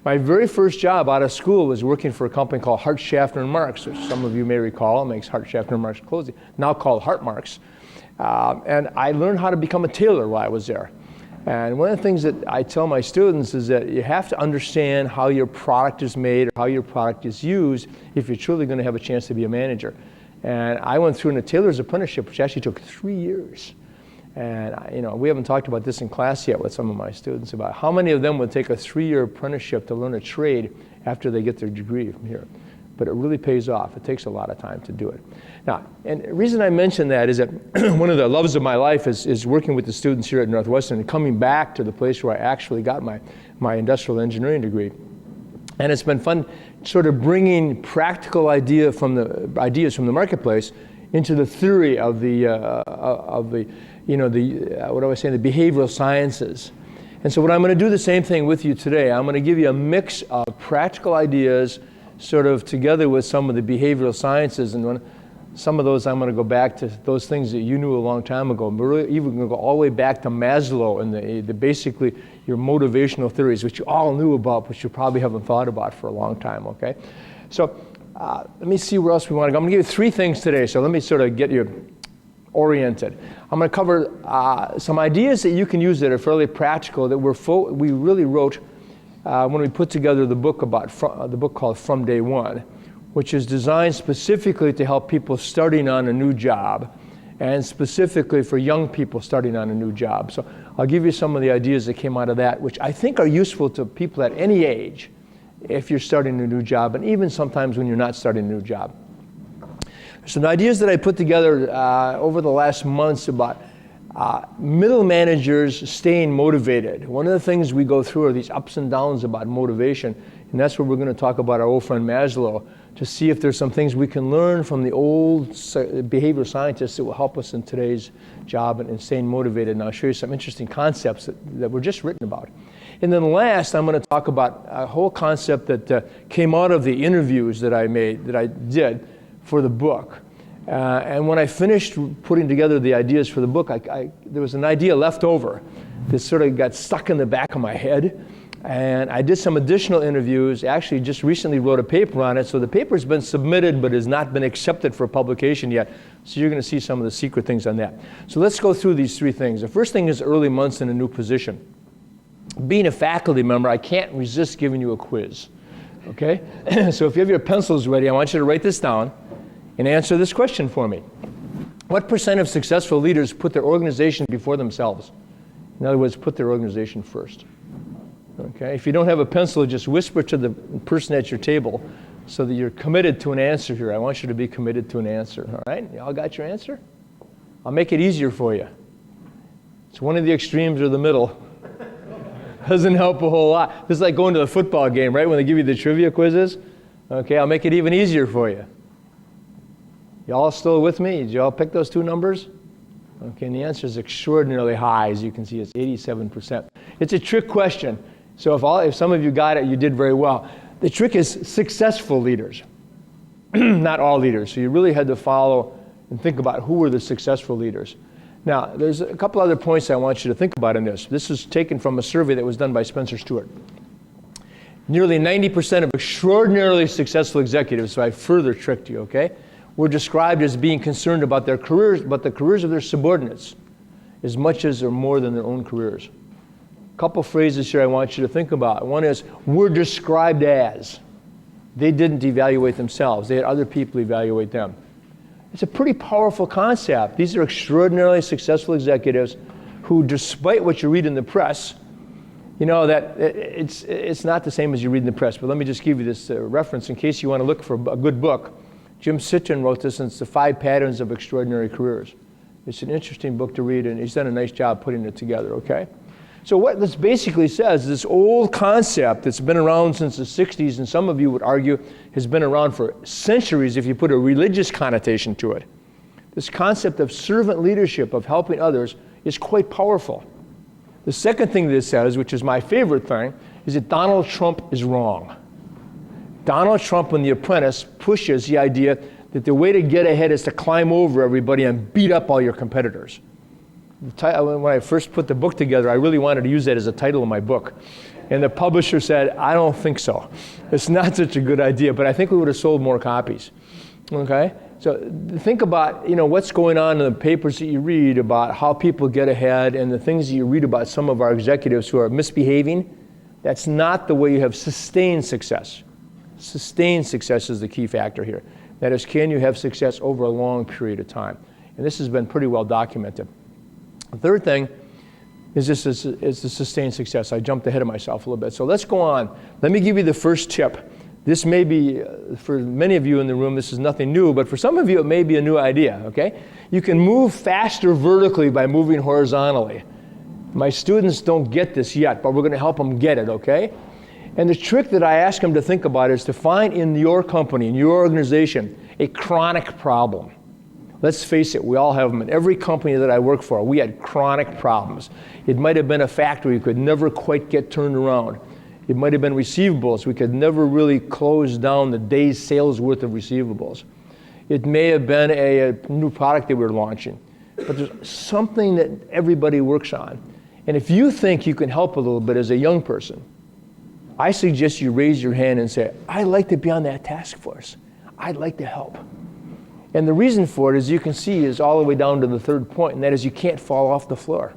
My very first job out of school was working for a company called Hart, Schaffner & Marks, which some of you may recall. It makes Hart, Schaffner & Marks clothing, now called Hart Marks. And I learned how to become a tailor while I was there. And one of the things that I tell my students is that you have to understand how your product is made or how your product is used if you're truly going to have a chance to be a manager. And I went through a tailor's apprenticeship, which actually took 3 years. And we haven't talked about this in class yet with some of my students about how many of them would take a 3-year apprenticeship to learn a trade after they get their degree from here. But it really pays off. It takes a lot of time to do it. Now, and the reason I mention that is that one of the loves of my life is working with the students here at Northwestern and coming back to the place where I actually got my industrial engineering degree. And it's been fun sort of bringing practical ideas from the marketplace into the theory of the behavioral sciences. And so what I'm going to do the same thing with you today. I'm going to give you a mix of practical ideas sort of together with some of the behavioral sciences, and some of those I'm going to go back to those things that you knew a long time ago. We're even going to go all the way back to Maslow and the basically your motivational theories, which you all knew about, but you probably haven't thought about for a long time, okay? So let me see where else we want to go. I'm going to give you 3 things today, so let me sort of get you oriented. I'm going to cover some ideas that you can use that are fairly practical that we really wrote when we put together the book called From Day One, which is designed specifically to help people starting on a new job, and specifically for young people starting on a new job. So I'll give you some of the ideas that came out of that, which I think are useful to people at any age if you're starting a new job, and even sometimes when you're not starting a new job. Some ideas that I put together over the last months about middle managers staying motivated. One of the things we go through are these ups and downs about motivation, and that's what we're going to talk about our old friend Maslow, to see if there's some things we can learn from the old behavioral scientists that will help us in today's job and staying motivated. And I'll show you some interesting concepts that were just written about. And then last, I'm going to talk about a whole concept that came out of the interviews that I did for the book. And when I finished putting together the ideas for the book, there was an idea left over that sort of got stuck in the back of my head. And I did some additional interviews, actually just recently wrote a paper on it. So the paper's been submitted but has not been accepted for publication yet. So you're going to see some of the secret things on that. So let's go through these 3 things. The first thing is early months in a new position. Being a faculty member, I can't resist giving you a quiz. Okay? So if you have your pencils ready, I want you to write this down and answer this question for me. What % of successful leaders put their organization before themselves? In other words, put their organization first. Okay? If you don't have a pencil, just whisper to the person at your table so that you're committed to an answer here. I want you to be committed to an answer. All right? Y'all got your answer? I'll make it easier for you. It's one of the extremes or the middle. Doesn't help a whole lot. This is like going to a football game, right? When they give you the trivia quizzes. Okay, I'll make it even easier for you. Y'all still with me? Did y'all pick those 2 numbers? Okay, and the answer is extraordinarily high. As you can see, it's 87%. It's a trick question. So if some of you got it, you did very well. The trick is successful leaders, not all leaders. So you really had to follow and think about who were the successful leaders. Now, there's a couple other points I want you to think about in this. This is taken from a survey that was done by Spencer Stewart. Nearly 90% of extraordinarily successful executives, so I further tricked you, okay, were described as being concerned about their careers, but the careers of their subordinates, as much as or more than their own careers. A couple phrases here I want you to think about. One is, were described as. They didn't evaluate themselves. They had other people evaluate them. It's a pretty powerful concept. These are extraordinarily successful executives who, despite what you read in the press, you know that it's not the same as you read in the press, but let me just give you this reference in case you want to look for a good book. Jim Sitchin wrote this, and it's the 5 Patterns of Extraordinary Careers. It's an interesting book to read, and he's done a nice job putting it together, okay? So what this basically says, this old concept that's been around since the 60s, and some of you would argue has been around for centuries if you put a religious connotation to it. This concept of servant leadership, of helping others, is quite powerful. The second thing this says, which is my favorite thing, is that Donald Trump is wrong. Donald Trump in The Apprentice pushes the idea that the way to get ahead is to climb over everybody and beat up all your competitors. When I first put the book together, I really wanted to use that as a title of my book. And the publisher said, I don't think so. It's not such a good idea, but I think we would have sold more copies. Okay? So think about, what's going on in the papers that you read about how people get ahead and the things that you read about some of our executives who are misbehaving. That's not the way you have sustained success. Sustained success is the key factor here. That is, can you have success over a long period of time? And this has been pretty well documented. The third thing is the sustained success. I jumped ahead of myself a little bit. So let's go on. Let me give you the first tip. This may be, for many of you in the room, this is nothing new, but for some of you, it may be a new idea, okay? You can move faster vertically by moving horizontally. My students don't get this yet, but we're going to help them get it, okay? And the trick that I ask them to think about is to find in your company, in your organization, a chronic problem. Let's face it, we all have them. In every company that I work for, we had chronic problems. It might have been a factory you could never quite get turned around. It might have been receivables. We could never really close down the day's sales worth of receivables. It may have been a new product that we were launching. But there's something that everybody works on. And if you think you can help a little bit as a young person, I suggest you raise your hand and say, I'd like to be on that task force. I'd like to help. And the reason for it, as you can see, is all the way down to the third point, and that is you can't fall off the floor.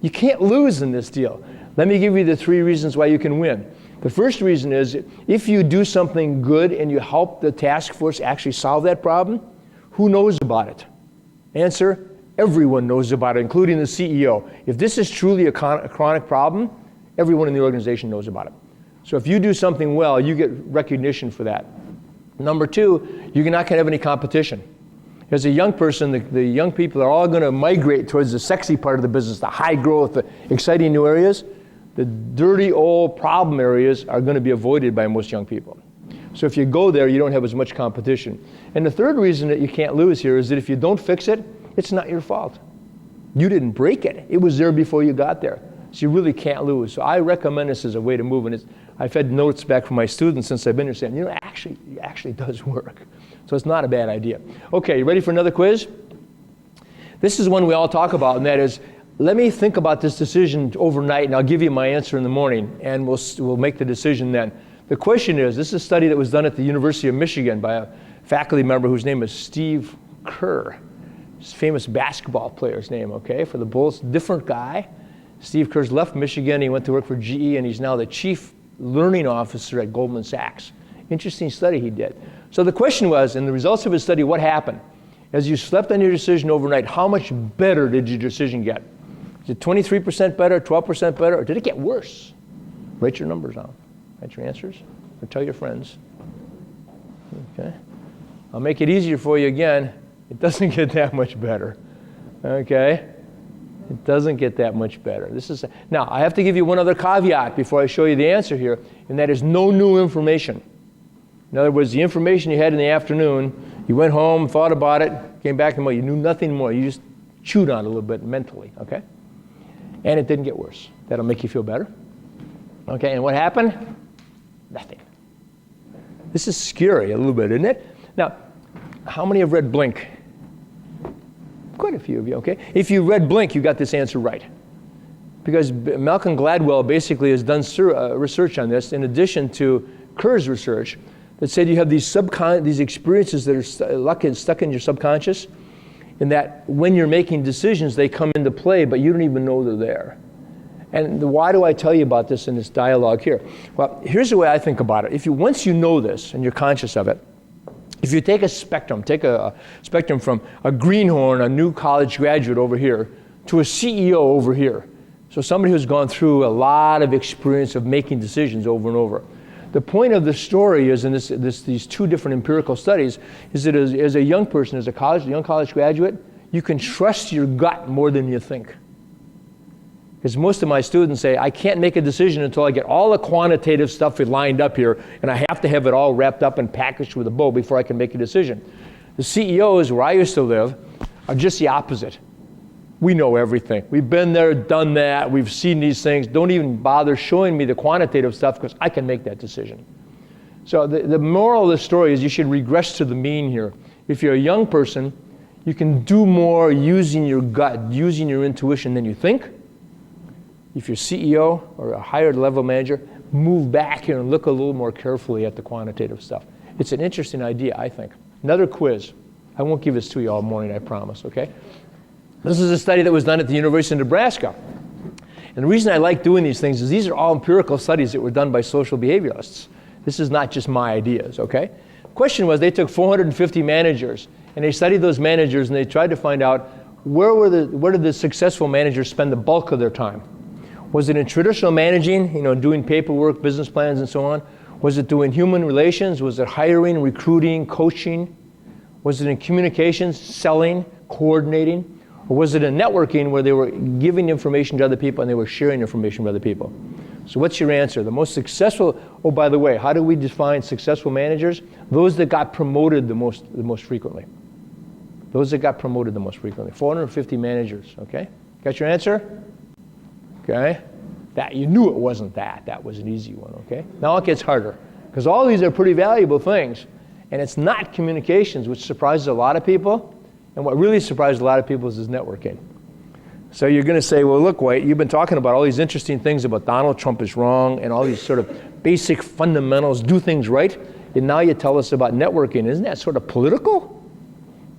You can't lose in this deal. Let me give you the 3 reasons why you can win. The first reason is if you do something good and you help the task force actually solve that problem, who knows about it? Answer, everyone knows about it, including the CEO. If this is truly a chronic problem, everyone in the organization knows about it. So if you do something well, you get recognition for that. Number 2, you're not going to have any competition. As a young person, the young people are all going to migrate towards the sexy part of the business, the high growth, the exciting new areas. The dirty old problem areas are going to be avoided by most young people. So if you go there, you don't have as much competition. And the third reason that you can't lose here is that if you don't fix it, it's not your fault. You didn't break it. It was there before you got there. So you really can't lose. So I recommend this as a way to move. And I've had notes back from my students since I've been here saying, it actually does work. So it's not a bad idea. Okay, you ready for another quiz? This is one we all talk about, and that is, let me think about this decision overnight, and I'll give you my answer in the morning, and we'll make the decision then. The question is, this is a study that was done at the University of Michigan by a faculty member whose name is Steve Kerr. His famous basketball player's name, okay, for the Bulls. Different guy. Steve Kerr's left Michigan. He went to work for GE, and he's now the chief learning officer at Goldman Sachs. Interesting study he did. So the question was, in the results of his study, what happened? As you slept on your decision overnight, how much better did your decision get? Is it 23% better, 12% better, or did it get worse? Write your numbers down. Write your answers, or tell your friends. Okay. I'll make it easier for you again. It doesn't get that much better. Okay? It doesn't get that much better. Now, I have to give you one other caveat before I show you the answer here, and that is no new information. In other words, the information you had in the afternoon, you went home, thought about it, came back in the morning, you knew nothing more. You just chewed on it a little bit mentally, okay? And it didn't get worse. That'll make you feel better. Okay, and what happened? Nothing. This is scary a little bit, isn't it? Now, how many have read Blink? Quite a few of you, okay? If you read Blink, you got this answer right. Because Malcolm Gladwell basically has done research on this, in addition to Kerr's research, that said you have these experiences that are stuck in your subconscious, and that when you're making decisions, they come into play, but you don't even know they're there. And why do I tell you about this in this dialogue here? Well, here's the way I think about it. Once you know this and you're conscious of it, if you take a spectrum from a greenhorn, a new college graduate over here, to a CEO over here, so somebody who's gone through a lot of experience of making decisions over and over. The point of the story is, in these 2 different empirical studies, is that as a young person, as a young college graduate, you can trust your gut more than you think. Because most of my students say, I can't make a decision until I get all the quantitative stuff lined up here, and I have to have it all wrapped up and packaged with a bow before I can make a decision. The CEOs, where I used to live, are just the opposite. We know everything. We've been there, done that. We've seen these things. Don't even bother showing me the quantitative stuff because I can make that decision. So the moral of the story is you should regress to the mean here. If you're a young person, you can do more using your gut, using your intuition than you think. if you're CEO or a higher level manager, move back here and look a little more carefully at the quantitative stuff. It's an interesting idea, I think. Another quiz. I won't give this to you all morning, I promise, okay? This is a study that was done at the University of Nebraska. And the reason I like doing these things is these are all empirical studies that were done by social behavioralists. This is not just my ideas, okay? The question was, they took 450 managers, and they studied those managers, and they tried to find out where did the successful managers spend the bulk of their time? Was it in traditional managing, doing paperwork, business plans, and so on? Was it doing human relations? Was it hiring, recruiting, coaching? Was it in communications, selling, coordinating? Or was it in networking where they were giving information to other people and they were sharing information with other people? So what's your answer? The most successful, oh, by the way, how do we define successful managers? Those that got promoted the most frequently. Those that got promoted the most frequently. 450 managers, okay? Got your answer? Okay? That, you knew it wasn't that. That was an easy one, okay? Now it gets harder, because all these are pretty valuable things, and it's not communications, which surprises a lot of people, and what really surprises a lot of people is networking. So you're going to say, well, look, White, you've been talking about all these interesting things about Donald Trump is wrong, and all these sort of basic fundamentals, do things right, and now you tell us about networking. Isn't that sort of political?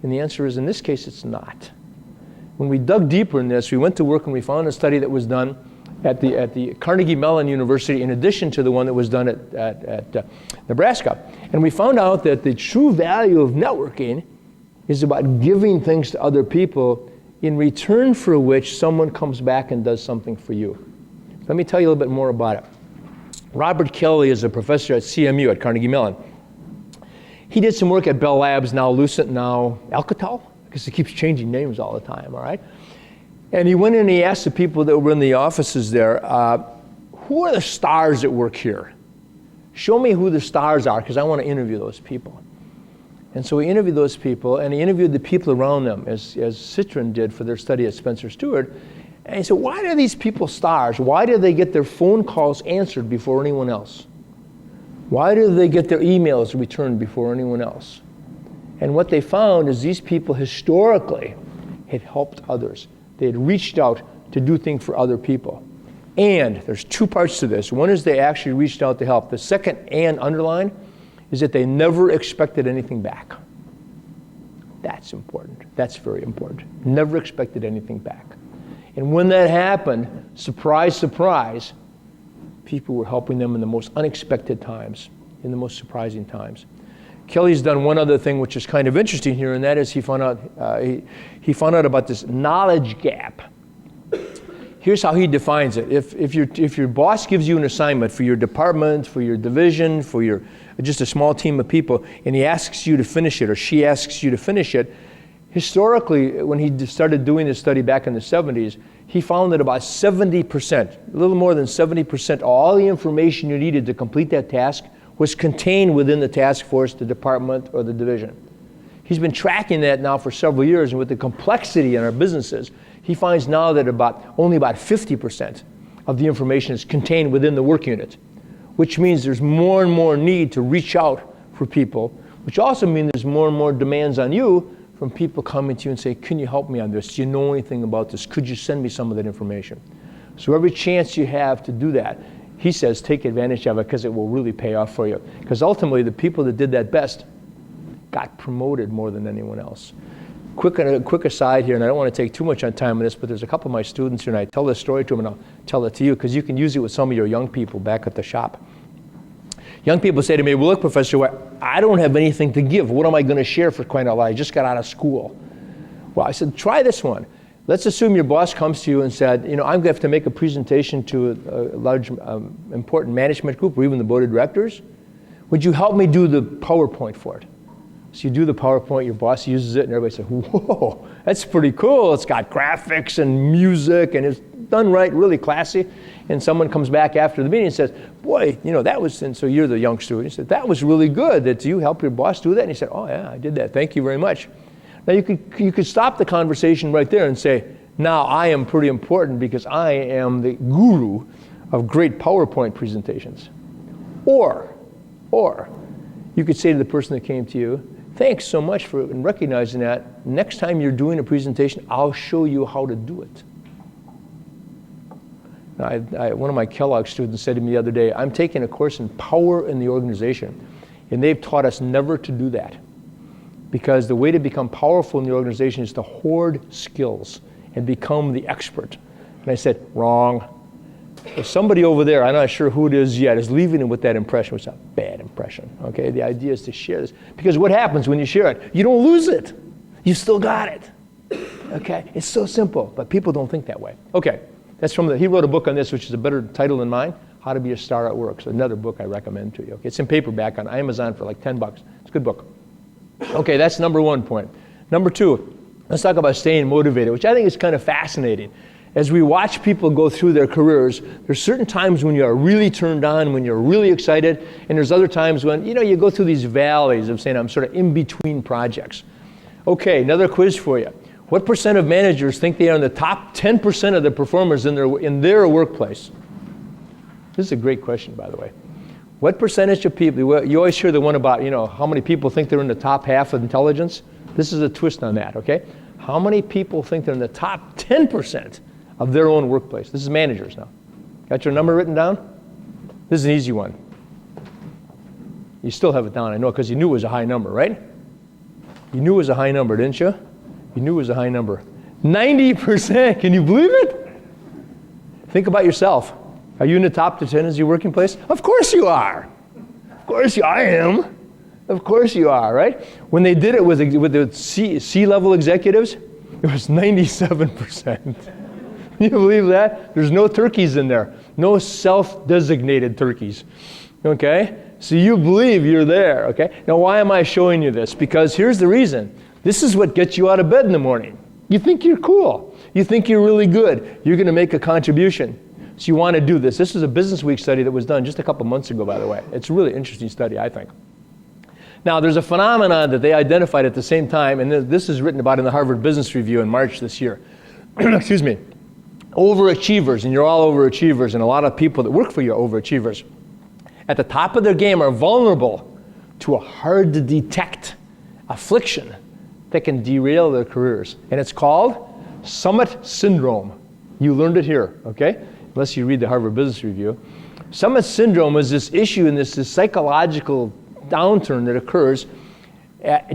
And the answer is, in this case, it's not. When we dug deeper in this, we went to work and we found a study that was done at the Carnegie Mellon University in addition to the one that was done at Nebraska. And we found out that the true value of networking is about giving things to other people in return for which someone comes back and does something for you. Let me tell you a little bit more about it. Robert Kelly is a professor at CMU at Carnegie Mellon. He did some work at Bell Labs, now Lucent, now Alcatel, because he keeps changing names all the time, all right? And he went in and he asked the people that were in the offices there, who are the stars that work here? Show me who the stars are, because I want to interview those people. And so he interviewed those people, and he interviewed the people around them, as Citron did for their study at Spencer Stuart. And he said, why are these people stars? Why do they get their phone calls answered before anyone else? Why do they get their emails returned before anyone else? And what they found is these people historically had helped others. They had reached out to do things for other people. And there's two parts to this. One is they actually reached out to help. The second and underline is that they never expected anything back. That's important. That's very important. Never expected anything back. And when that happened, surprise, surprise, people were helping them in the most unexpected times, in the most surprising times. Kelly's done one other thing which is kind of interesting here, and that is he found out about this knowledge gap. Here's how he defines it. If your boss gives you an assignment for your department, for your division, for your just a small team of people, and he asks you to finish it, or she asks you to finish it, historically, when he started doing this study back in the 70s, he found that about 70%, a little more than 70% of all the information you needed to complete that task was contained within the task force, the department, or the division. He's been tracking that now for several years, and with the complexity in our businesses, he finds now that only about 50% of the information is contained within the work unit, which means there's more and more need to reach out for people, which also means there's more and more demands on you from people coming to you and say, can you help me on this? Do you know anything about this? Could you send me some of that information? So every chance you have to do that, he says, take advantage of it, because it will really pay off for you. Because ultimately, the people that did that best got promoted more than anyone else. Quick aside here, and I don't want to take too much on time on this, but there's a couple of my students here, and I tell this story to them, and I'll tell it to you, because you can use it with some of your young people back at the shop. Young people say to me, well, look, Professor, I don't have anything to give. What am I going to share, for crying out loud? I just got out of school. Well, I said, try this one. Let's assume your boss comes to you and said, I'm going to have to make a presentation to a large, important management group, or even the board of directors. Would you help me do the PowerPoint for it? So you do the PowerPoint, your boss uses it, and everybody says, whoa, that's pretty cool. It's got graphics and music, and it's done right, really classy. And someone comes back after the meeting and says, boy, that was, and so you're the young student. He said, that was really good. Did you help your boss do that? And he said, oh yeah, I did that. Thank you very much. Now you could stop the conversation right there and say, now I am pretty important because I am the guru of great PowerPoint presentations. Or you could say to the person that came to you, thanks so much for recognizing that. Next time you're doing a presentation, I'll show you how to do it. One of my Kellogg students said to me the other day, I'm taking a course in power in the organization, and they've taught us never to do that. Because the way to become powerful in the organization is to hoard skills and become the expert. And I said, wrong. If somebody over there, I'm not sure who it is yet, is leaving it with that impression, which is a bad impression, okay? The idea is to share this. Because what happens when you share it? You don't lose it. You still got it, okay? It's so simple, but people don't think that way. Okay, that's he wrote a book on this, which is a better title than mine, How to Be a Star at Work. So another book I recommend to you. Okay? It's in paperback on Amazon for like $10. It's a good book. Okay, that's number 1 point. Number 2, let's talk about staying motivated, which I think is kind of fascinating. As we watch people go through their careers, there's certain times when you are really turned on, when you're really excited, and there's other times when, you go through these valleys of saying, I'm sort of in between projects. Okay, another quiz for you. What percent of managers think they are in the top 10% of the performers in their workplace? This is a great question, by the way. What percentage of people, you always hear the one about, how many people think they're in the top half of intelligence? This is a twist on that, okay? How many people think they're in the top 10% of their own workplace? This is managers now. Got your number written down? This is an easy one. You still have it down, I know, because you knew it was a high number, right? You knew it was a high number, didn't you? You knew it was a high number. 90%, can you believe it? Think about yourself. Are you in the top 10 as your working place? Of course you are. Of course I am. Of course you are, right? When they did it with the C-level executives, it was 97%. You believe that? There's no turkeys in there. No self-designated turkeys. Okay? So you believe you're there, okay? Now why am I showing you this? Because here's the reason. This is what gets you out of bed in the morning. You think you're cool. You think you're really good. You're going to make a contribution. So you want to do this. This is a Business Week study that was done just a couple months ago, by the way. It's a really interesting study, I think. Now, there's a phenomenon that they identified at the same time, and this is written about in the Harvard Business Review in March this year. Excuse me. Overachievers, and you're all overachievers, and a lot of people that work for you are overachievers, at the top of their game are vulnerable to a hard-to-detect affliction that can derail their careers. And it's called Summit Syndrome. You learned it here, okay? Unless you read the Harvard Business Review. Summit Syndrome is this issue and this psychological downturn that occurs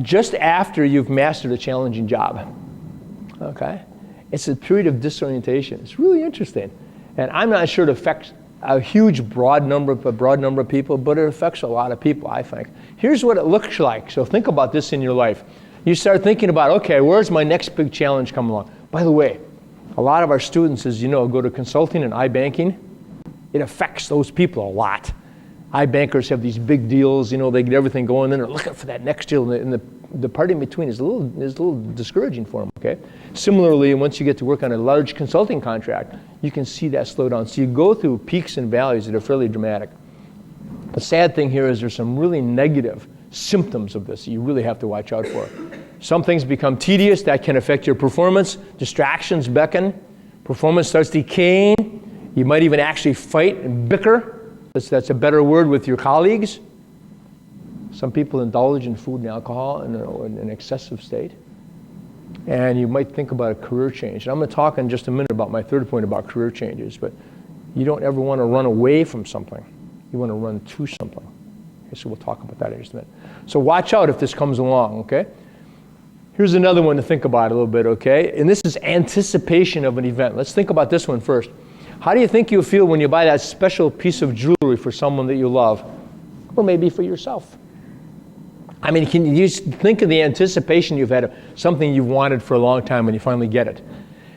just after you've mastered a challenging job, okay? It's a period of disorientation. It's really interesting. And I'm not sure it affects a broad number of people, but it affects a lot of people, I think. Here's what it looks like. So think about this in your life. You start thinking about, okay, where's my next big challenge coming along? By the way, a lot of our students, as you know, go to consulting and iBanking. It affects those people a lot. iBankers have these big deals, they get everything going, then they're looking for that next deal, and the part in between is a little discouraging for them, okay? Similarly, once you get to work on a large consulting contract, you can see that slow down. So you go through peaks and valleys that are fairly dramatic. The sad thing here is there's some really negative symptoms of this that you really have to watch out for. Some things become tedious, that can affect your performance. Distractions beckon. Performance starts decaying. You might even actually fight and bicker. That's a better word with your colleagues. Some people indulge in food and alcohol in an excessive state. And you might think about a career change. And I'm going to talk in just a minute about my third point about career changes, but you don't ever want to run away from something. You want to run to something. Okay, so we'll talk about that in just a minute. So watch out if this comes along, okay? Here's another one to think about a little bit, okay? And this is anticipation of an event. Let's think about this one first. How do you think you'll feel when you buy that special piece of jewelry for someone that you love? Or maybe for yourself. I mean, can you just think of the anticipation you've had of something you've wanted for a long time when you finally get it?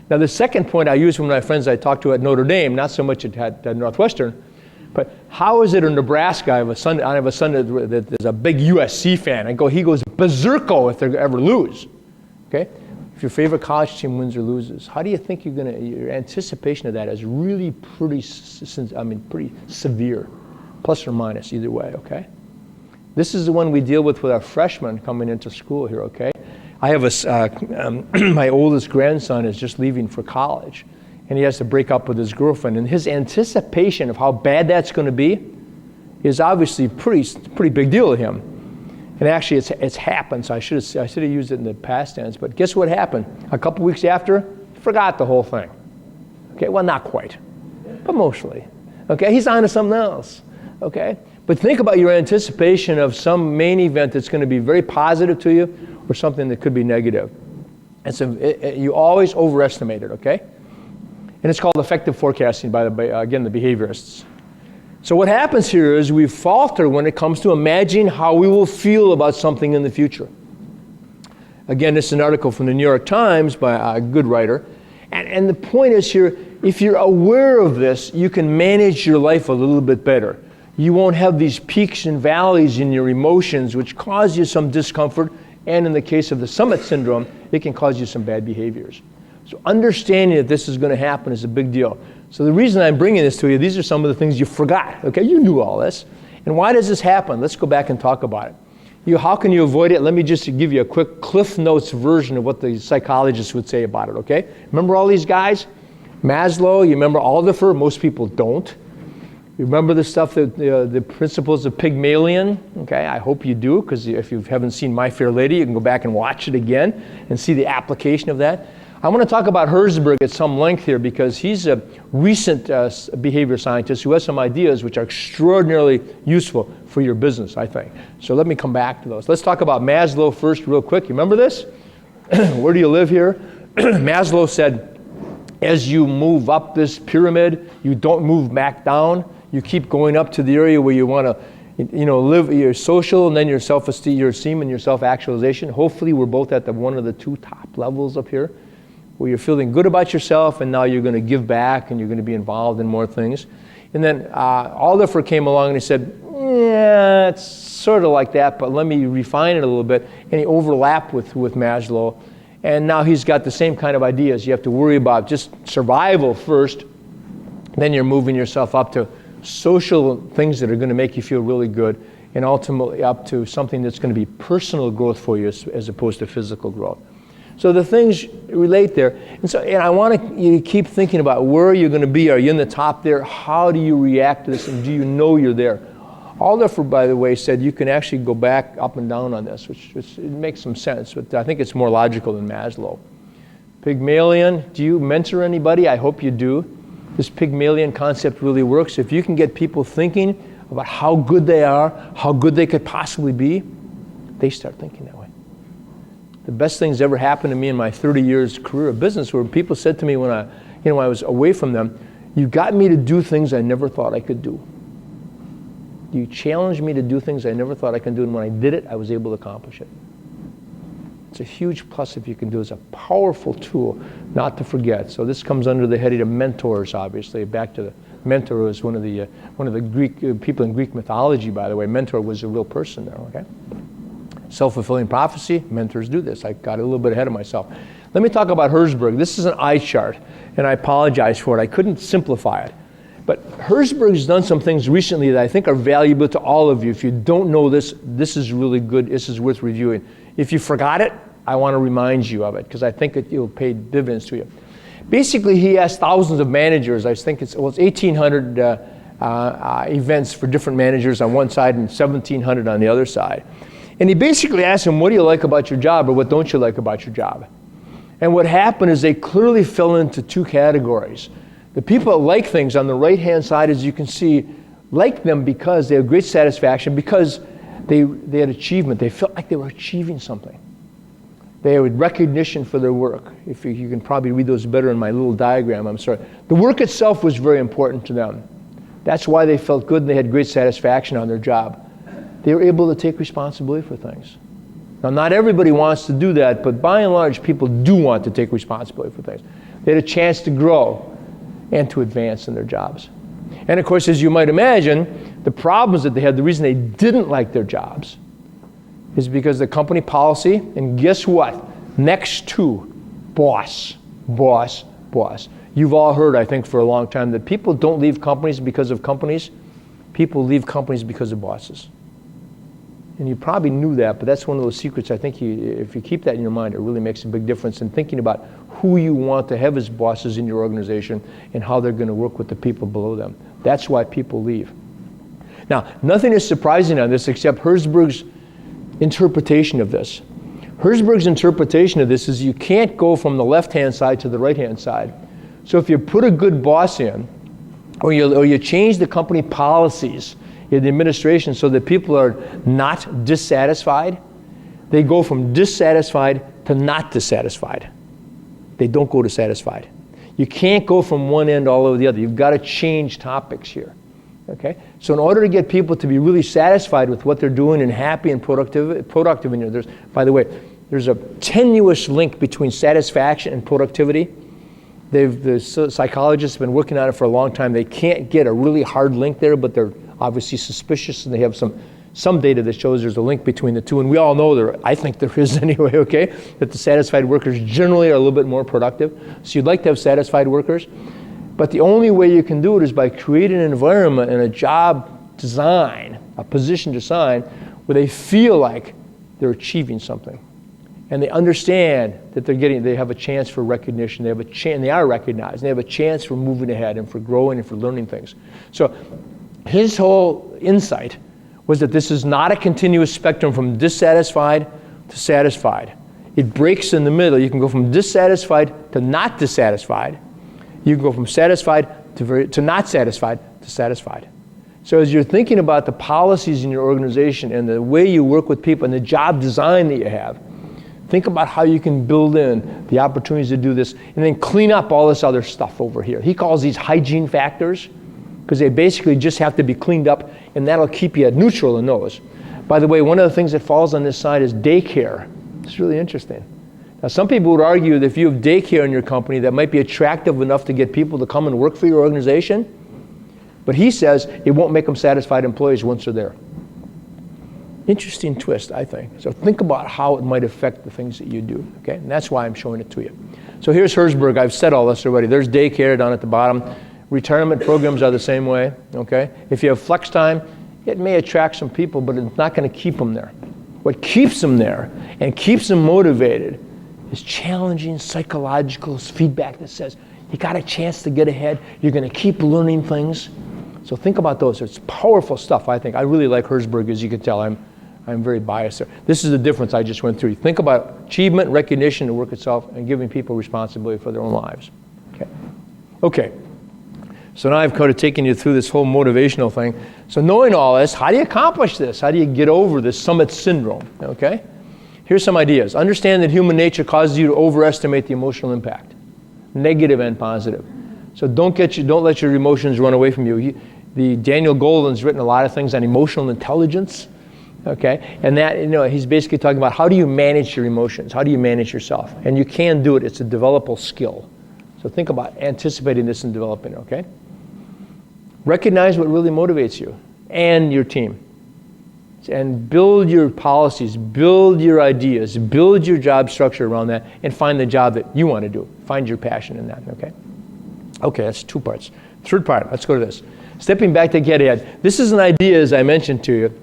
Now, the second point I use from my friends I talked to at Notre Dame, not so much at Northwestern, but how is it in Nebraska? I have a son that is a big USC fan. He goes berserko if they ever lose. Okay? If your favorite college team wins or loses, how do you think your anticipation of that is really pretty severe, plus or minus, either way, okay? This is the one we deal with our freshmen coming into school here, okay? I have my oldest grandson is just leaving for college, and he has to break up with his girlfriend, and his anticipation of how bad that's going to be is obviously pretty big deal to him. And actually, it's happened, so I should have used it in the past tense, but guess what happened? A couple weeks after, he forgot the whole thing. Okay, well, not quite. but mostly. Okay, he's on to something else. Okay, but think about your anticipation of some main event that's going to be very positive to you or something that could be negative. You always overestimate it, okay? And it's called effective forecasting by again, the behaviorists. So what happens here is we falter when it comes to imagining how we will feel about something in the future. Again, this is an article from the New York Times by a good writer. And the point is here, if you're aware of this, you can manage your life a little bit better. You won't have these peaks and valleys in your emotions which cause you some discomfort, and in the case of the summit syndrome, it can cause you some bad behaviors. So understanding that this is going to happen is a big deal. So the reason I'm bringing this to you, these are some of the things you forgot. Okay, you knew all this. And why does this happen? Let's go back and talk about it. How can you avoid it? Let me just give you a quick Cliff Notes version of what the psychologists would say about it, okay? Remember all these guys? Maslow, you remember Alderfer? Most people don't. You remember the stuff, the principles of Pygmalion? Okay, I hope you do, because if you haven't seen My Fair Lady, you can go back and watch it again and see the application of that. I want to talk about Herzberg at some length here because he's a recent behavior scientist who has some ideas which are extraordinarily useful for your business, I think. So let me come back to those. Let's talk about Maslow first real quick. You remember this? Where do you live here? Maslow said, as you move up this pyramid, you don't move back down. You keep going up to the area where you want to live your social and then your self-esteem, your esteem and your self-actualization. Hopefully we're both at one of the two top levels up here, where you're feeling good about yourself and now you're going to give back and you're going to be involved in more things. And then Alderfer came along and he said, yeah, it's sort of like that, but let me refine it a little bit. And he overlapped with Maslow. And now he's got the same kind of ideas. You have to worry about just survival first, then you're moving yourself up to social things that are going to make you feel really good, and ultimately up to something that's going to be personal growth for you as opposed to physical growth. So the things relate there. And I want you to keep thinking about where you're going to be. Are you in the top there? How do you react to this? And do you know you're there? Alderfer, by the way, said you can actually go back up and down on this, which it makes some sense. But I think it's more logical than Maslow. Pygmalion, do you mentor anybody? I hope you do. This Pygmalion concept really works. If you can get people thinking about how good they are, how good they could possibly be, they start thinking that way. The best things ever happened to me in my 30 years career of business were people said to me when I was away from them, you got me to do things I never thought I could do. You challenged me to do things I never thought I could do, and when I did it, I was able to accomplish it. It's a huge plus if you can do it. It's a powerful tool not to forget. So this comes under the heading of mentors, obviously. Back to the mentor was one of the Greek people in Greek mythology, by the way. Mentor was a real person there, okay? Self-fulfilling prophecy, mentors do this. I got a little bit ahead of myself. Let me talk about Herzberg. This is an eye chart, and I apologize for it. I couldn't simplify it. But Herzberg's done some things recently that I think are valuable to all of you. If you don't know this, this is really good. This is worth reviewing. If you forgot it, I want to remind you of it because I think it'll pay dividends to you. Basically, he asked thousands of managers. I think it's 1,800 events for different managers on one side and 1,700 on the other side. And he basically asked them, what do you like about your job or what don't you like about your job? And what happened is they clearly fell into two categories. The people that like things on the right-hand side, as you can see, like them because they have great satisfaction, because they had achievement. They felt like they were achieving something. They had recognition for their work. If you can probably read those better in my little diagram, I'm sorry. The work itself was very important to them. That's why they felt good and they had great satisfaction on their job. They were able to take responsibility for things. Now, not everybody wants to do that, but by and large, people do want to take responsibility for things. They had a chance to grow and to advance in their jobs. And of course, as you might imagine, the problems that they had, the reason they didn't like their jobs is because the company policy, and guess what? Next to boss, boss, boss. You've all heard, I think, for a long time that people don't leave companies because of companies. People leave companies because of bosses. And you probably knew that, but that's one of those secrets. I think if you keep that in your mind, it really makes a big difference in thinking about who you want to have as bosses in your organization and how they're going to work with the people below them. That's why people leave. Now, nothing is surprising on this except Herzberg's interpretation of this. Herzberg's interpretation of this is you can't go from the left-hand side to the right-hand side. So if you put a good boss in, or you change the company policies in the administration so that people are not dissatisfied, they go from dissatisfied to not dissatisfied. They don't go to satisfied. You can't go from one end all over the other. You've got to change topics here. Okay? So in order to get people to be really satisfied with what they're doing and happy and productive in there, by the way, there's a tenuous link between satisfaction and productivity. The psychologists have been working on it for a long time. They can't get a really hard link there, but they're obviously suspicious, and they have some data that shows there's a link between the two, and we all know I think there is anyway, okay, that the satisfied workers generally are a little bit more productive. So you'd like to have satisfied workers, but the only way you can do it is by creating an environment and a job design, a position design, where they feel like they're achieving something. And they understand that they have a chance for recognition, they are recognized, and they have a chance for moving ahead and for growing and for learning things. So his whole insight was that this is not a continuous spectrum from dissatisfied to satisfied. It breaks in the middle. You can go from dissatisfied to not dissatisfied. You can go from satisfied to not satisfied to satisfied. So as you're thinking about the policies in your organization and the way you work with people and the job design that you have, think about how you can build in the opportunities to do this and then clean up all this other stuff over here. He calls these hygiene factors because they basically just have to be cleaned up, and that'll keep you at neutral in those. By the way, one of the things that falls on this side is daycare. It's really interesting. Now, some people would argue that if you have daycare in your company, that might be attractive enough to get people to come and work for your organization. But he says it won't make them satisfied employees once they're there. Interesting twist, I think. So think about how it might affect the things that you do, okay? And that's why I'm showing it to you. So here's Herzberg. I've said all this already. There's daycare down at the bottom. Retirement programs are the same way, okay? If you have flex time, it may attract some people, but it's not going to keep them there. What keeps them there and keeps them motivated is challenging psychological feedback that says, you got a chance to get ahead, you're going to keep learning things. So think about those. It's powerful stuff, I think. I really like Herzberg, as you can tell. I'm very biased there. This is the difference I just went through. Think about achievement, recognition, the work itself, and giving people responsibility for their own lives. Okay. So now I've kind of taken you through this whole motivational thing. So knowing all this, how do you accomplish this? How do you get over this summit syndrome? Okay? Here's some ideas. Understand that human nature causes you to overestimate the emotional impact, negative and positive. So don't let your emotions run away from you. Daniel Goleman's written a lot of things on emotional intelligence. Okay? And that, he's basically talking about how do you manage your emotions? How do you manage yourself? And you can do it. It's a developable skill. So think about anticipating this and developing it, okay? Recognize what really motivates you and your team. And build your policies, build your ideas, build your job structure around that, and find the job that you want to do. Find your passion in that, okay? Okay, that's 2 parts. Third part, let's go to this. Stepping back to get ahead. This is an idea, as I mentioned to you,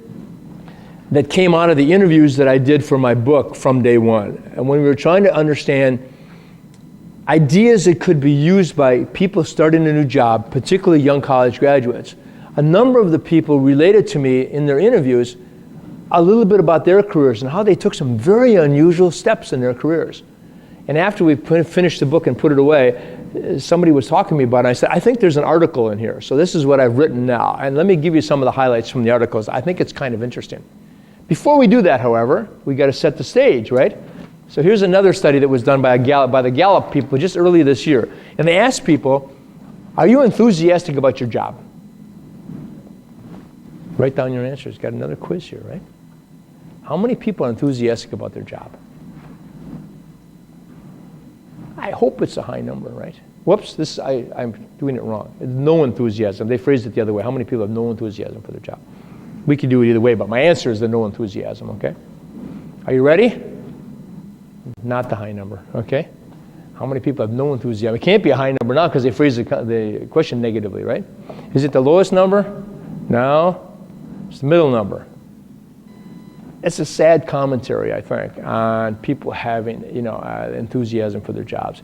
that came out of the interviews that I did for my book from day one. And when we were trying to understand ideas that could be used by people starting a new job, particularly young college graduates, a number of the people related to me in their interviews a little bit about their careers and how they took some very unusual steps in their careers. And after we finished the book and put it away, somebody was talking to me about it. I said, I think there's an article in here. So this is what I've written now. And let me give you some of the highlights from the articles. I think it's kind of interesting. Before we do that, however, we got to set the stage, right? So here's another study that was done by the Gallup people just earlier this year. And they asked people, are you enthusiastic about your job? Write down your answers. Got another quiz here, right? How many people are enthusiastic about their job? I hope it's a high number, right? Whoops, I'm doing it wrong. No enthusiasm. They phrased it the other way. How many people have no enthusiasm for their job? We could do it either way, but my answer is the no enthusiasm, okay? Are you ready? Not the high number, okay? How many people have no enthusiasm? It can't be a high number now because they phrased the question negatively, right? Is it the lowest number? No. It's the middle number. It's a sad commentary, I think, on people having, enthusiasm for their jobs.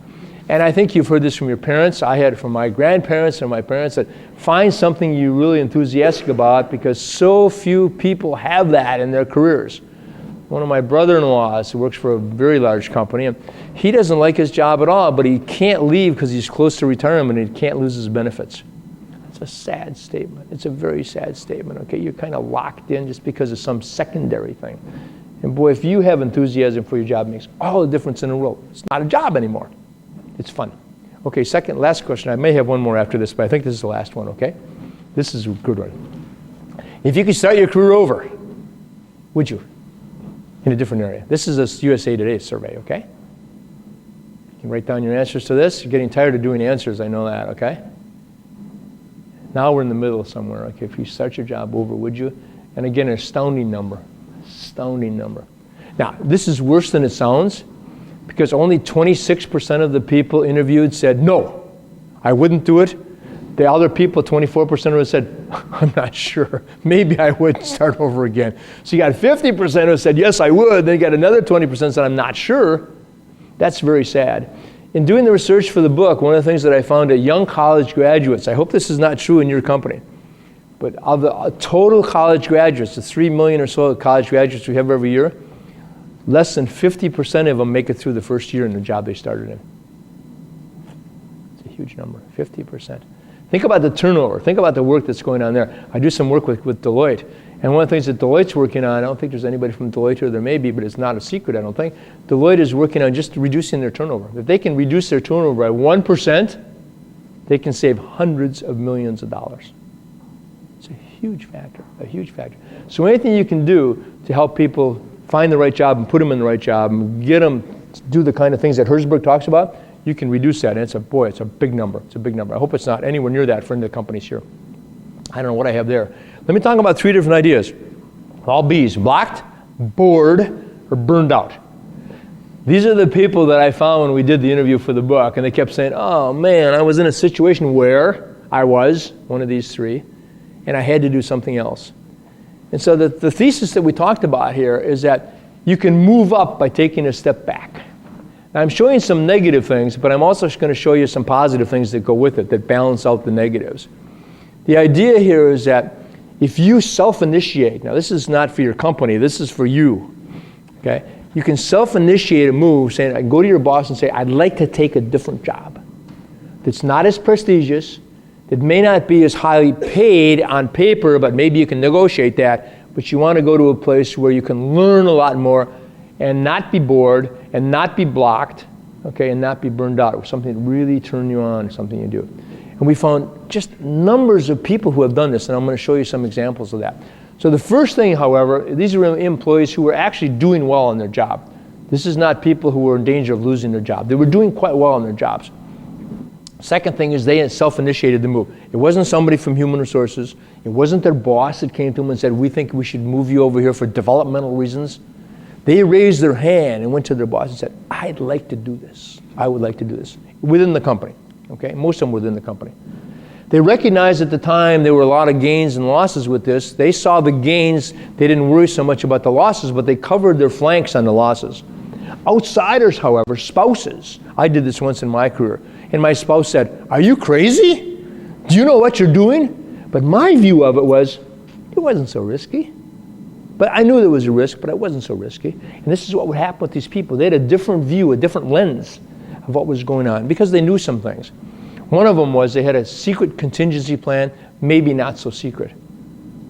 And I think you've heard this from your parents. I had it from my grandparents and my parents, that find something you're really enthusiastic about because so few people have that in their careers. One of my brother-in-laws who works for a very large company, and he doesn't like his job at all, but he can't leave because he's close to retirement and he can't lose his benefits. It's a sad statement. It's a very sad statement, okay? You're kind of locked in just because of some secondary thing. And boy, if you have enthusiasm for your job, it makes all the difference in the world. It's not a job anymore. It's fun. Okay, last question. I may have one more after this, but I think this is the last one, okay? This is a good one. If you could start your career over, would you? In a different area. This is a USA Today survey, okay? You can write down your answers to this. You're getting tired of doing answers, I know that, okay? Now we're in the middle somewhere, okay? If you start your job over, would you? And again, an astounding number. Astounding number. Now, this is worse than it sounds because only 26% of the people interviewed said, no, I wouldn't do it. The other people, 24% of them said, I'm not sure. Maybe I would start over again. So you got 50% who said, yes, I would. Then you got another 20% said, I'm not sure. That's very sad. In doing the research for the book, one of the things that I found at young college graduates, I hope this is not true in your company, but of the total college graduates, the 3 million or so college graduates we have every year, less than 50% of them make it through the first year in the job they started in. It's a huge number, 50%. Think about the turnover. Think about the work that's going on there. I do some work with Deloitte. And one of the things that Deloitte's working on, I don't think there's anybody from Deloitte here, there may be, but it's not a secret, I don't think. Deloitte is working on just reducing their turnover. If they can reduce their turnover by 1%, they can save hundreds of millions of dollars. It's a huge factor, a huge factor. So anything you can do to help people find the right job and put them in the right job and get them to do the kind of things that Herzberg talks about, you can reduce that. And it's a big number. It's a big number. I hope it's not anywhere near that for any of the companies here. I don't know what I have there. Let me talk about 3 different ideas. All B's, blocked, bored, or burned out. These are the people that I found when we did the interview for the book, and they kept saying, oh man, I was in a situation where I was one of these 3, and I had to do something else. And so the thesis that we talked about here is that you can move up by taking a step back. Now, I'm showing some negative things, but I'm also going to show you some positive things that go with it, that balance out the negatives. The idea here is that if you self-initiate, now this is not for your company, this is for you, okay? You can self-initiate a move, saying, I can go to your boss and say, I'd like to take a different job that's not as prestigious, that may not be as highly paid on paper, but maybe you can negotiate that, but you want to go to a place where you can learn a lot more and not be bored and not be blocked, okay, and not be burned out. It was something that really turned you on, something you do. And we found just numbers of people who have done this, and I'm going to show you some examples of that. So the first thing, however, these are employees who were actually doing well in their job. This is not people who were in danger of losing their job. They were doing quite well in their jobs. Second thing is they self-initiated the move. It wasn't somebody from human resources. It wasn't their boss that came to them and said, we think we should move you over here for developmental reasons. They raised their hand and went to their boss and said, I'd like to do this. I would like to do this within the company. Okay, most of them within the company. They recognized at the time there were a lot of gains and losses with this. They saw the gains. They didn't worry so much about the losses, but they covered their flanks on the losses. Outsiders, however, spouses, I did this once in my career, and my spouse said, are you crazy? Do you know what you're doing? But my view of it was, it wasn't so risky. But I knew there was a risk, but it wasn't so risky. And this is what would happen with these people. They had a different view, a different lens of what was going on because they knew some things. One of them was they had a secret contingency plan, maybe not so secret.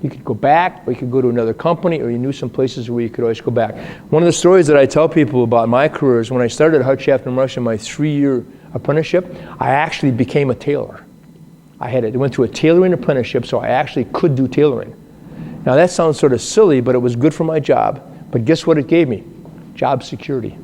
You could go back, or you could go to another company, or you knew some places where you could always go back. One of the stories that I tell people about my career is when I started at Hartschaft and Rush in my 3-year apprenticeship, I actually became a tailor. I went to a tailoring apprenticeship, so I actually could do tailoring. Now that sounds sort of silly, but it was good for my job. But guess what it gave me? Job security.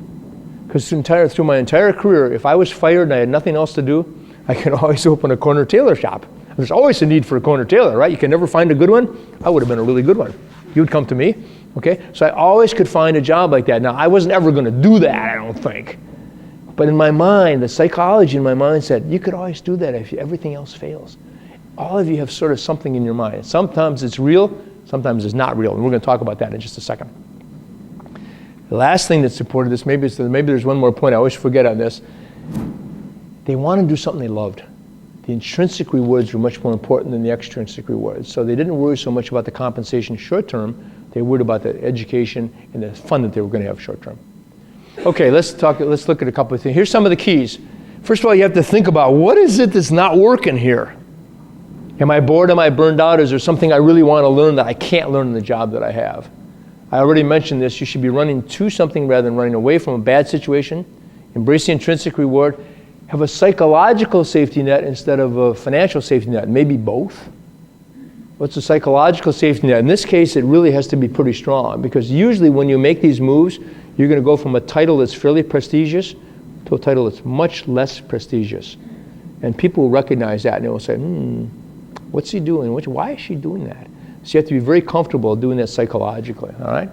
Because through my entire career, if I was fired and I had nothing else to do, I could always open a corner tailor shop. There's always a need for a corner tailor, right? You can never find a good one. I would have been a really good one. You would come to me, okay? So I always could find a job like that. Now, I wasn't ever going to do that, I don't think. But in my mind, the psychology in my mind said, you could always do that if everything else fails. All of you have sort of something in your mind. Sometimes it's real, sometimes it's not real. And we're going to talk about that in just a second. The last thing that supported this, maybe there's one more point I always forget on this. They wanted to do something they loved. The intrinsic rewards were much more important than the extrinsic rewards. So they didn't worry so much about the compensation short term. They worried about the education and the fun that they were going to have short term. Okay, let's look at a couple of things. Here's some of the keys. First of all, you have to think about what is it that's not working here. You Am I bored? Am I burned out? Is there something I really want to learn that I can't learn in the job that I have? I already mentioned this. You should be running to something rather than running away from a bad situation. Embrace the intrinsic reward. Have a psychological safety net instead of a financial safety net. Maybe both. What's a psychological safety net? In this case, it really has to be pretty strong, because usually when you make these moves, you're going to go from a title that's fairly prestigious to a title that's much less prestigious. And people will recognize that and they will say, what's he doing? Why is she doing that? So you have to be very comfortable doing that psychologically, all right?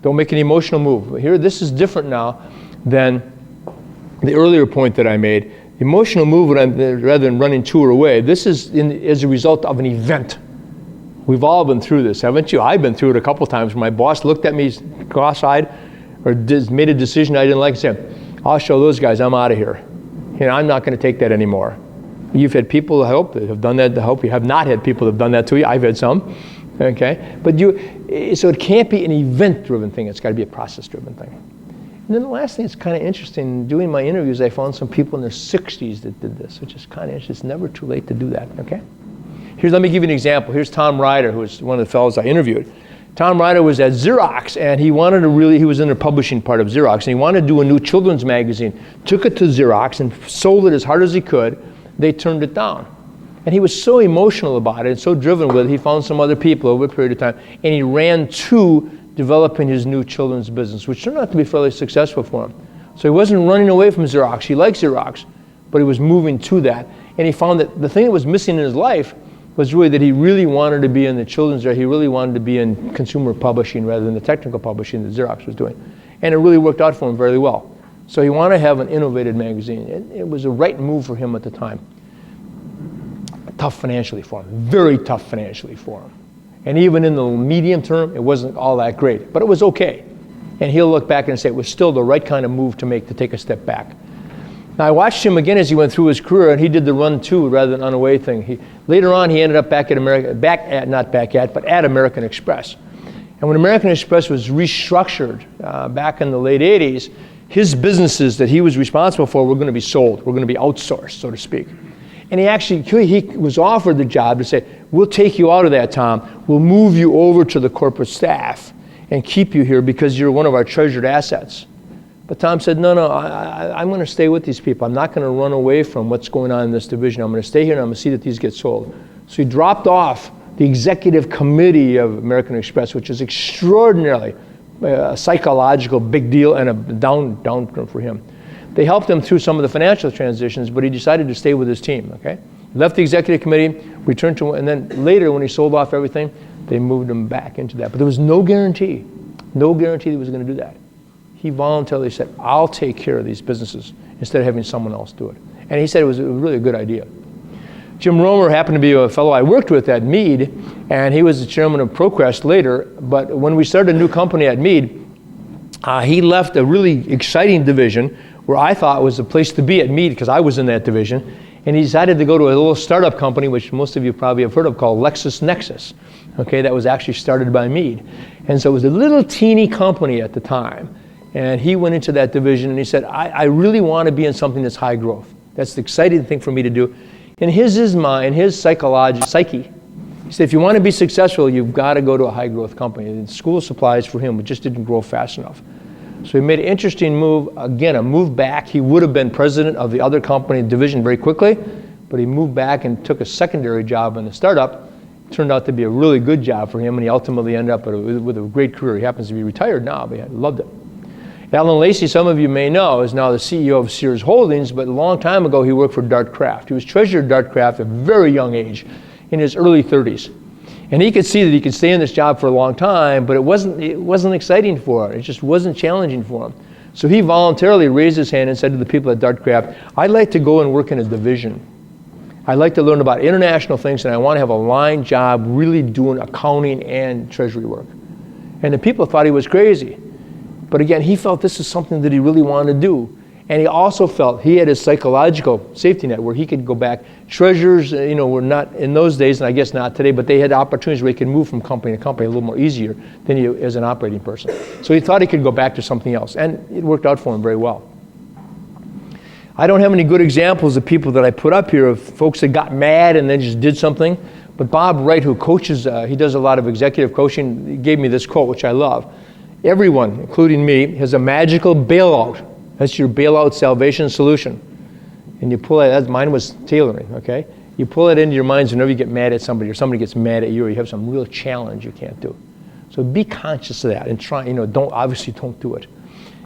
Don't make an emotional move. Here, this is different now than the earlier point that I made. The emotional move, rather than running to or away, this is as a result of an event. We've all been through this, haven't you? I've been through it a couple times. My boss looked at me cross-eyed or made a decision I didn't like and said, I'll show those guys, I'm out of here. I'm not going to take that anymore. You've had people, I hope, that have done that. I hope you have not had people that have done that to you. I've had some, okay? But so it can't be an event-driven thing. It's got to be a process-driven thing. And then the last thing that's kind of interesting, doing my interviews, I found some people in their 60s that did this, which is kind of interesting. It's never too late to do that, okay? Let me give you an example. Here's Tom Ryder, who was one of the fellows I interviewed. Tom Ryder was at Xerox, and he was in the publishing part of Xerox, and he wanted to do a new children's magazine. Took it to Xerox and sold it as hard as he could. They turned it down. And he was so emotional about it and so driven with it, he found some other people over a period of time, and he ran to developing his new children's business, which turned out to be fairly successful for him. So he wasn't running away from Xerox. He liked Xerox, but he was moving to that. And he found that the thing that was missing in his life was really that he really wanted to be in the children's area. He really wanted to be in consumer publishing rather than the technical publishing that Xerox was doing. And it really worked out for him very well. So he wanted to have an innovative magazine. It was a right move for him at the time. Tough financially for him, very tough financially for him. And even in the medium term, it wasn't all that great, but it was okay. And he'll look back and say it was still the right kind of move to make, to take a step back. Now I watched him again as he went through his career, and he did the run to rather than unaway thing. Later on, he ended up at American Express. And when American Express was restructured back in the late 80s, his businesses that he was responsible for were going to be sold, were going to be outsourced, so to speak. And he was offered the job to say, we'll take you out of that, Tom. We'll move you over to the corporate staff and keep you here because you're one of our treasured assets. But Tom said, no, I'm going to stay with these people. I'm not going to run away from what's going on in this division. I'm going to stay here and I'm going to see that these get sold. So he dropped off the executive committee of American Express, which is extraordinarily a psychological big deal and a downturn for him. They helped him through some of the financial transitions, but he decided to stay with his team, okay? Left the executive committee, returned to, and then later when he sold off everything, they moved him back into that. But there was no guarantee that he was going to do that. He voluntarily said, I'll take care of these businesses instead of having someone else do it. And he said it was really a good idea. Jim Romer happened to be a fellow I worked with at Mead, and he was the chairman of ProQuest later, but when we started a new company at Mead, he left a really exciting division where I thought was the place to be at Mead because I was in that division, and he decided to go to a little startup company, which most of you probably have heard of, called LexisNexis, okay, that was actually started by Mead. And so it was a little teeny company at the time, and he went into that division and he said, I really want to be in something that's high growth. That's the exciting thing for me to do. In his mind, his psyche, he said, if you want to be successful, you've got to go to a high growth company. And school supplies for him just didn't grow fast enough. So he made an interesting move, again, a move back. He would have been president of the other company division very quickly, but he moved back and took a secondary job in the startup. It turned out to be a really good job for him, and he ultimately ended up with a great career. He happens to be retired now, but he loved it. Alan Lacey, some of you may know, is now the CEO of Sears Holdings, but a long time ago he worked for Dartcraft. He was treasurer of Dartcraft at a very young age, in his early 30s. And he could see that he could stay in this job for a long time, but it wasn't exciting for him. It just wasn't challenging for him. So he voluntarily raised his hand and said to the people at Dartcraft, I'd like to go and work in a division. I'd like to learn about international things, and I want to have a line job really doing accounting and treasury work. And the people thought he was crazy. But again, he felt this is something that he really wanted to do. And he also felt he had his psychological safety net where he could go back. Treasurers, were not in those days, and I guess not today, but they had opportunities where he could move from company to company a little more easier than he as an operating person. So he thought he could go back to something else, and it worked out for him very well. I don't have any good examples of people that I put up here of folks that got mad and then just did something, But Bob Wright, who coaches, he does a lot of executive coaching, he gave me this quote, which I love. Everyone, including me, has a magical bailout. That's your bailout salvation solution. And you pull it, mine was tailoring, okay? You pull it into your minds whenever you get mad at somebody or somebody gets mad at you or you have some real challenge you can't do. So be conscious of that and try, don't do it.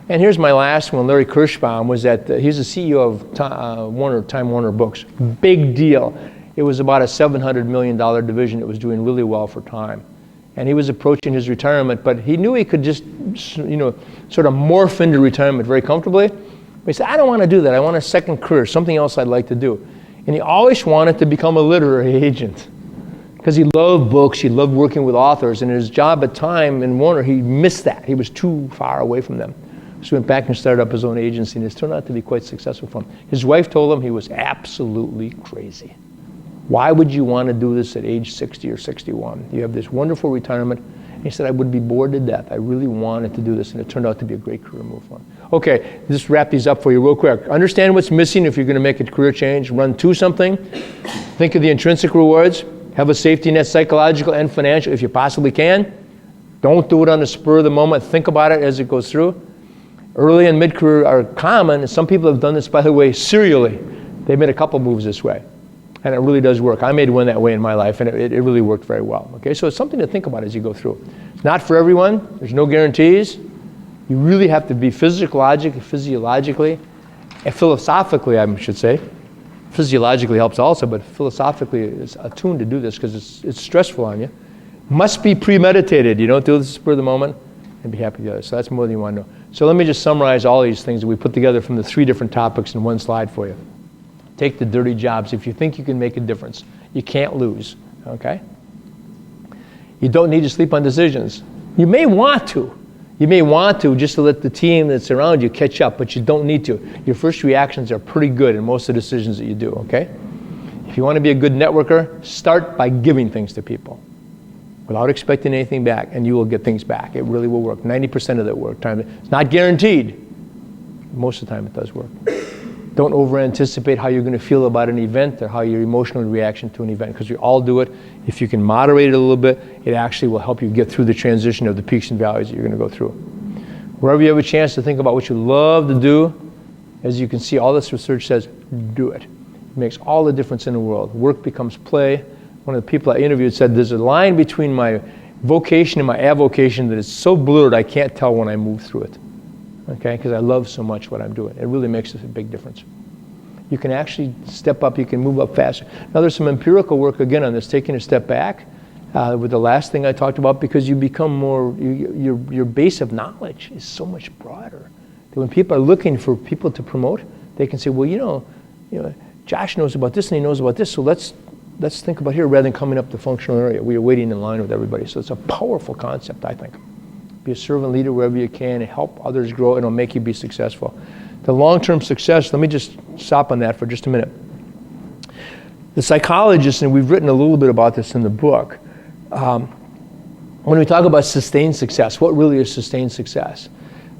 And here's my last one. Larry Kirschbaum was he's the CEO of Time Warner Books. Big deal. It was about a $700 million division that was doing really well for Time. And he was approaching his retirement, but he knew he could just, sort of morph into retirement very comfortably. But he said, I don't want to do that. I want a second career, something else I'd like to do. And he always wanted to become a literary agent because he loved books, he loved working with authors, and his job at Time and Warner, he missed that. He was too far away from them. So he went back and started up his own agency, and it's turned out to be quite successful for him. His wife told him he was absolutely crazy. Why would you want to do this at age 60 or 61? You have this wonderful retirement. And he said, I would be bored to death. I really wanted to do this, and it turned out to be a great career move for him. Okay, just wrap these up for you real quick. Understand what's missing if you're going to make a career change. Run to something. Think of the intrinsic rewards. Have a safety net, psychological and financial, if you possibly can. Don't do it on the spur of the moment. Think about it as it goes through. Early and mid-career are common, and some people have done this, by the way, serially. They've made a couple moves this way, and it really does work. I made one that way in my life, and it really worked very well. Okay, so it's something to think about as you go through. It's not for everyone. There's no guarantees. You really have to be physiologically, and philosophically, I should say. Physiologically helps also, but philosophically it's attuned to do this because it's stressful on you. Must be premeditated. You don't do this spur of the moment, and be happy together. So that's more than you want to know. So let me just summarize all these things that we put together from the 3 different topics in one slide for you. Take the dirty jobs. If you think you can make a difference, you can't lose, okay? You don't need to sleep on decisions. You may want to. You may want to just to let the team that's around you catch up, but you don't need to. Your first reactions are pretty good in most of the decisions that you do, okay? If you want to be a good networker, start by giving things to people without expecting anything back, and you will get things back. It really will work. 90% of that work time. It's not guaranteed. Most of the time it does work. Don't over-anticipate how you're going to feel about an event or how your emotional reaction to an event, because we all do it. If you can moderate it a little bit, it actually will help you get through the transition of the peaks and valleys that you're going to go through. Wherever you have a chance to think about what you love to do, as you can see, all this research says, do it. It makes all the difference in the world. Work becomes play. One of the people I interviewed said, there's a line between my vocation and my avocation that is so blurred I can't tell when I move through it. Okay, because I love so much what I'm doing. It really makes a big difference. You can actually step up, you can move up faster. Now there's some empirical work again on this, taking a step back with the last thing I talked about, because you become more, your base of knowledge is so much broader. That when people are looking for people to promote, they can say, well, you know, Josh knows about this and he knows about this, so let's think about here rather than coming up the functional area. We are waiting in line with everybody. So it's a powerful concept, I think. Be a servant leader wherever you can and help others grow, and it'll make you be successful. The long-term success, let me just stop on that for just a minute. The psychologists, and we've written a little bit about this in the book, when we talk about sustained success, what really is sustained success?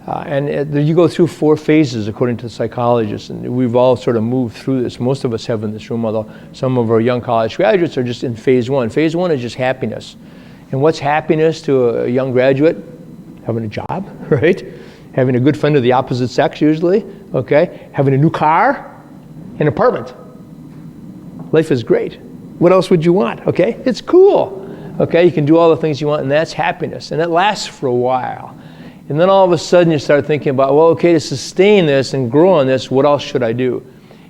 You go through 4 phases according to the psychologists, and we've all sort of moved through this. Most of us have in this room, although some of our young college graduates are just in phase 1. Phase 1 is just happiness. And what's happiness to a young graduate? Having a job, right? Having a good friend of the opposite sex usually, okay? Having a new car, an apartment. Life is great. What else would you want, okay? It's cool, okay? You can do all the things you want, and that's happiness. And it lasts for a while. And then all of a sudden you start thinking about, well, okay, to sustain this and grow on this, what else should I do?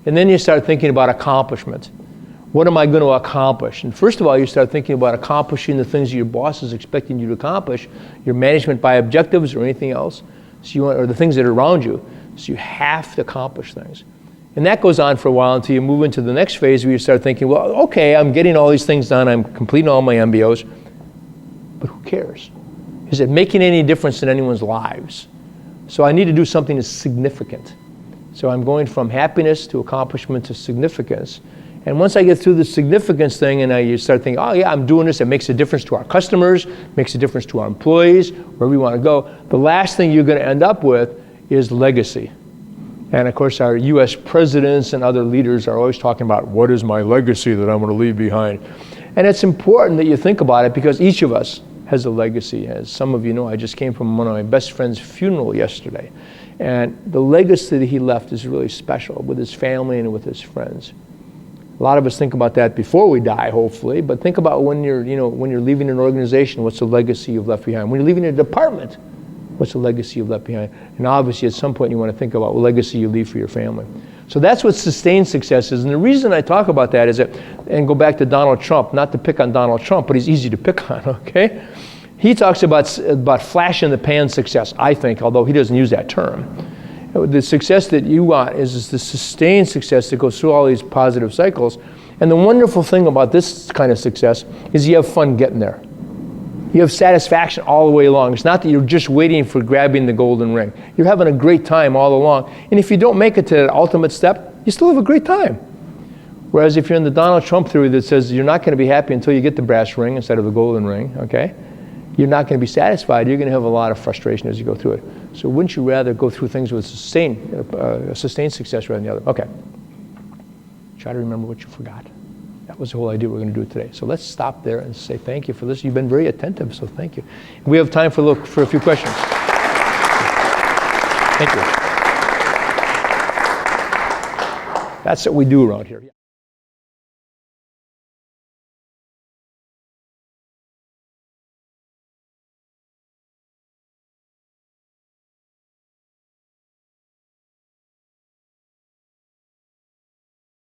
And then you start thinking about accomplishment. What am I going to accomplish? And first of all, you start thinking about accomplishing the things that your boss is expecting you to accomplish, your management by objectives or anything else, or the things that are around you. So you have to accomplish things. And that goes on for a while until you move into the next phase where you start thinking, well, okay, I'm getting all these things done, I'm completing all my MBOs, but who cares? Is it making any difference in anyone's lives? So I need to do something that's significant. So I'm going from happiness to accomplishment to significance. And once I get through the significance thing and you start thinking, oh yeah, I'm doing this, it makes a difference to our customers, makes a difference to our employees, wherever we want to go, the last thing you're going to end up with is legacy. And of course our US presidents and other leaders are always talking about, what is my legacy that I'm going to leave behind? And it's important that you think about it because each of us has a legacy. As some of you know, I just came from one of my best friend's funeral yesterday. And the legacy that he left is really special with his family and with his friends. A lot of us think about that before we die, hopefully, but think about when you're leaving an organization, what's the legacy you've left behind? When you're leaving a department, what's the legacy you've left behind? And obviously, at some point, you want to think about what legacy you leave for your family. So that's what sustained success is. And the reason I talk about that is that, and go back to Donald Trump, not to pick on Donald Trump, but he's easy to pick on, okay? He talks about flash in the pan success, I think, although he doesn't use that term. The success that you want is the sustained success that goes through all these positive cycles. And the wonderful thing about this kind of success is you have fun getting there. You have satisfaction all the way along. It's not that you're just waiting for grabbing the golden ring. You're having a great time all along. And if you don't make it to that ultimate step, you still have a great time. Whereas if you're in the Donald Trump theory that says you're not going to be happy until you get the brass ring instead of the golden ring, okay? You're not going to be satisfied. You're going to have a lot of frustration as you go through it. So wouldn't you rather go through things with sustained success rather than the other? Okay. Try to remember what you forgot. That was the whole idea we're going to do today. So let's stop there and say thank you for this. You've been very attentive, so thank you. We have time for a few questions. Thank you. That's what we do around here.